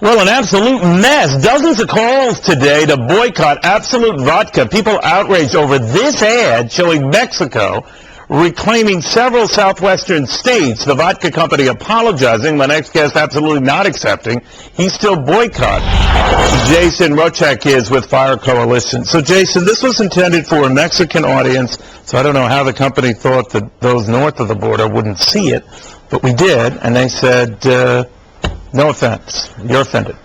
Well, an absolute mess. Dozens of calls today to boycott Absolute Vodka. People outraged over this ad showing Mexico reclaiming several southwestern states. The vodka company apologizing. My next guest absolutely not accepting. He still boycott. Jason Rochak is with Fire Coalition. So, Jason, this was intended for a Mexican audience, so I don't know how the company thought that those north of the border wouldn't see it, but we did, and they said, no offense, you're offended.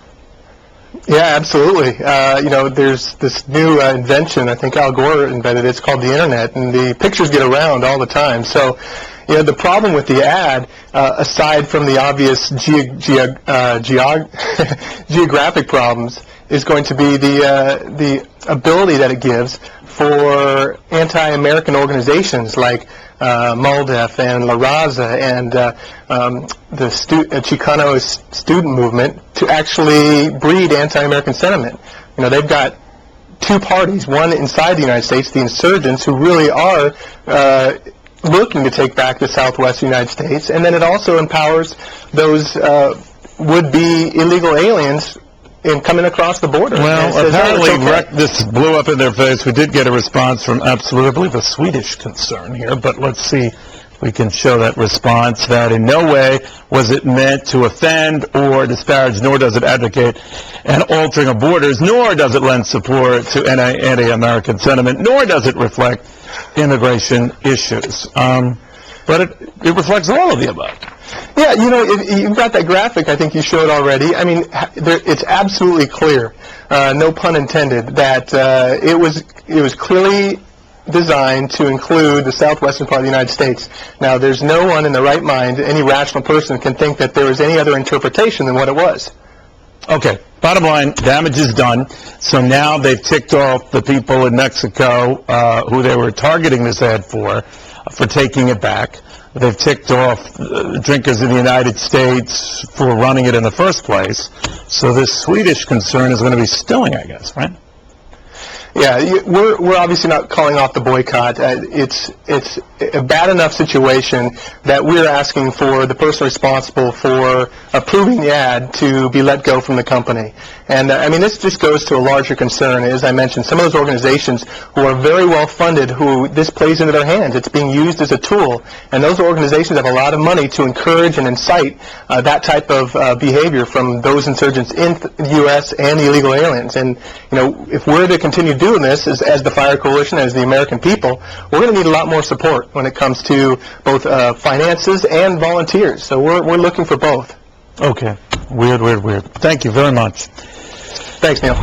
Yeah, absolutely. There's this new invention, I think Al Gore invented it. It's called the Internet, and the pictures get around all the time. So, the problem with the ad, aside from the obvious geographic problems, is going to be the ability that it gives for anti-American organizations like MALDEF and La Raza and the Chicano student movement to actually breed anti-American sentiment. They've got two parties, one inside the United States, the insurgents, who really are looking to take back the southwest United States, and then it also empowers those would-be illegal aliens in coming across the border. Well, apparently this blew up in their face. We did get a response from Absolute, I believe, a Swedish concern here, but let's see if we can show that response, that in no way was it meant to offend or disparage, nor does it advocate an altering of borders, nor does it lend support to anti-American sentiment, nor does it reflect immigration issues. But it reflects all of the above. Yeah, if you've got that graphic I think you showed already. I mean, it's absolutely clear, no pun intended, that it was clearly designed to include the southwestern part of the United States. Now, there's no one in the right mind, any rational person, can think that there was any other interpretation than what it was. Okay, bottom line, damage is done. So now they've ticked off the people in Mexico who they were targeting this ad for taking it back. They've ticked off drinkers in the United States for running it in the first place. So this Swedish concern is going to be stilling, I guess, right? Yeah, we're obviously not calling off the boycott. It's a bad enough situation that we're asking for the person responsible for approving the ad to be let go from the company. And this just goes to a larger concern. As I mentioned, some of those organizations who are very well funded, who this plays into their hands, it's being used as a tool. And those organizations have a lot of money to encourage and incite that type of behavior from those insurgents in the U.S. and the illegal aliens. And, if we're to continue doing this as the Fire Coalition, as the American people, we're going to need a lot more support when it comes to both finances and volunteers. So we're looking for both. Okay. Weird. Thank you very much. Thanks, Neil.